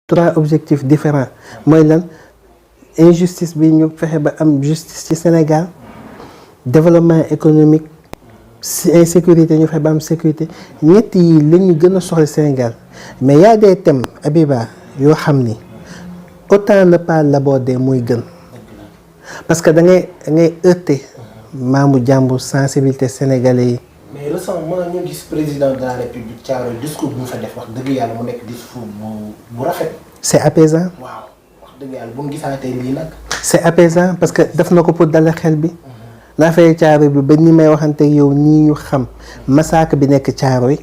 3 objectifs différents mooy lan injustice bi ñu fexe ba am justice ci Sénégal développement économique insécurité ñu fexe ba am sécurité ñett yi la ñu gën a soxla Sénégal mais y a des thèmes Abiba yoo xam ni autant ne pas l'aborder mooy gën parce que da ngay heurter maamu jàmbur sensibilité sénégalais yi. mais récemment ñu gis président de la république Thiaroye discours bu mu fa def wax dëgg yàlla mu nekk discours bu rafet. c'est apaisant. waaw wax dëgg yàlla bu mu gisaatee lii nag. c'est apaisant parce que def na ko pour dalal xel bi. naa fay Thiaroye bi ba ni may waxante yow ñii ñu xam massacre bi nekk Thiaroye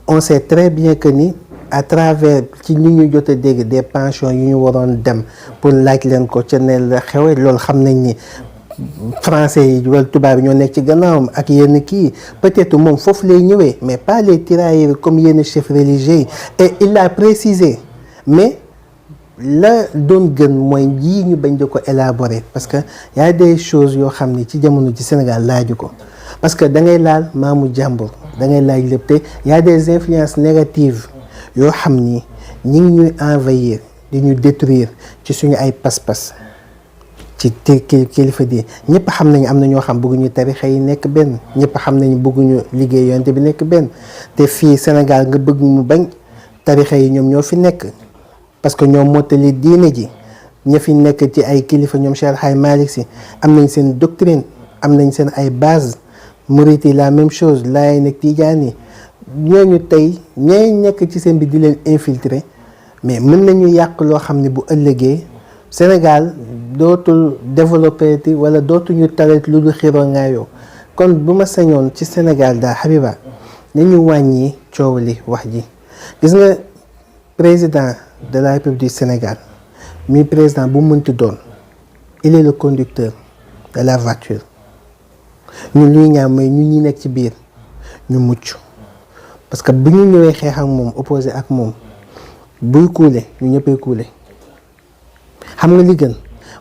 on sait très bien que ni à travers ci ñi ñu jot a dégg des pensions yu ñu waroon dem pour laaj leen ko ca ne la xewe loolu xam nañ ni. Français yi wala tubaab yi ñoo nekk ci gannaawam ak yenn kii peut-être moom foofu lay ñëwee mais pas les tirailleurs comme yenn chefs religieux yi et il l'a précisé mais la doon gën mooy yii ñu bañ di ko élaborer parce que y a des choses yoo xam ni ci jamono ci Sénégal laaju ko parce que da ngay laal maamu jàmbur da ngay laaj lépp te y a des influences négatives yoo xam ni ñi ngi ñuy envahir di ñu détruire ci suñu ay pas-pas. ci kilifa di ñëpp xam nañu am na ñoo xam bëgguñu tarixa yi nekk benn ñëpp xam nañu bëgguñu liggéey yonte bi nekk benn te fii Sénégal nga bëgg mu bañ tarixa yi ñoom ñoo fi nekk parce que ñoom mottali diine ji ña fi nekk ci ay kilifa ñoom Cheikh Hadj Malick Sy am nañ seen doctrine am nañ seen ay base Mouride yi la même chose Laay nekk Tijaan yi ñooñu tey ñay nekk ci seen bi di leen infiltrer mais mën nañu yàq loo xam ne bu ëllëgee Sénégal dootul développé ti wala dootuñu talet lu dul xiroo ngaayoo kon bu ma sañoon ci Sénégal daal Habiba nañu wàññi coow li wax ji gis nga président de la République du Sénégal mi président bu mënti doon il est le conducteur de la voiture ñun luy ñaam mooy ñun ñi nekk ci biir ñu mucc parce que bu ñu ñëwee xeex ak moom opposé ak moom buy kuule ñu ñëppay kuule xam nga li gën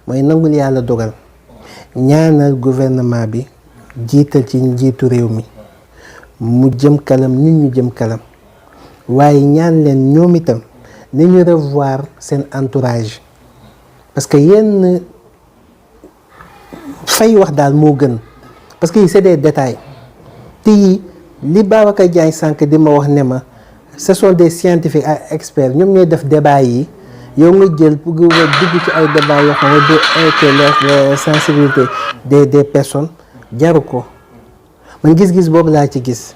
mooy nangul yàlla dogal ñaanal gouvernement bi jiital ci njiitu réew mi mu jëm kalam ñun ñu jëm kalam waaye ñaan leen ñoom itam nañu revoir seen entourage parce que yenn fay wax daal moo gën parce que yi c'est des détails te yi li Babacar Diagne sànq di ma wax ne ma ce sont des scientifiques ak experts ñoom ñooy def débat yi yow nga jël pour nga dugg ci ay débat yoo xam ne du inquiéter la sensibilité des personnes jaru ko man gis-gis boobu laa ci gis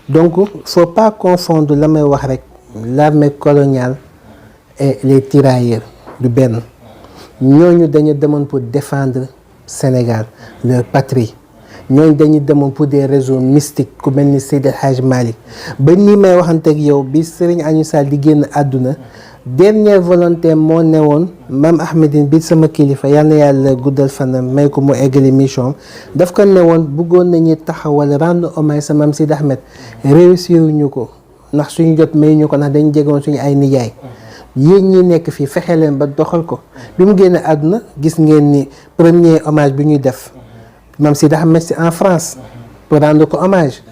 donc faut pas confondre la may wax rek l'armée coloniale et les tirailleurs du benn ñooñu dañu demoon pour défendre Sénégal leur patrie ñooñu dañu demoon pour des raisons mystiques ku mel ni Seydi Hadj Malick ba nii may waxanteeg yow bi Serigne Agnew Sall di génn àdduna dernière volonté moo ne woon Mame Ahmadine bi sama kilifa yal na yàlla guddal fanam may ko mu eggali mission daf ko ne woon bëggoon nañu taxawal rendre hommage sa Mame Sidi Ahmed réussir ñu ko ndax suñu jot may ñu ko ndax dañu jegoon suñu ay nijaay yéen ñi nekk fii fexe leen ba doxal ko bi mu génne àdduna gis ngeen ni premier hommage bi ñuy def Mame Sidi Ahmed si en France pour rendre ko hommage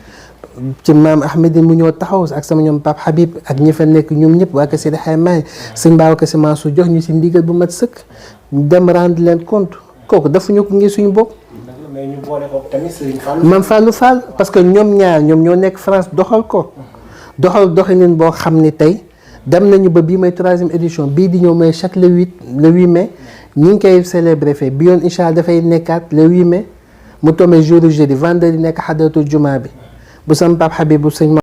ci Mame Ahmadine mu ñëw taxaw ak sama ñoom Pape Habib ak ñi fa nekk ñoom ñëpp waa ko Seydi Hadji Malick sëñ Babacar Sy Mansour jox ñu si ndigal bu mat sëkk dem rendre leen compte kooku defuñu ko ngir suñu bopp. mais ñu boole ko tamit Serigne Fallou. Mame Fallou Fall parce que ñoom ñaar ñoom ñoo nekk France doxal ko doxalin boo xam ni tey dem nañu ba bii may 3e édition bii di ñëw mooy chaque le 8 mai ñi ngi koy célébrer fee bi yoon incha allah dafay nekkaat le 8 mai mu tombé jour jeudi vendredi nekk xadratul jumaa bi bu sama Pape Habib bu sëñ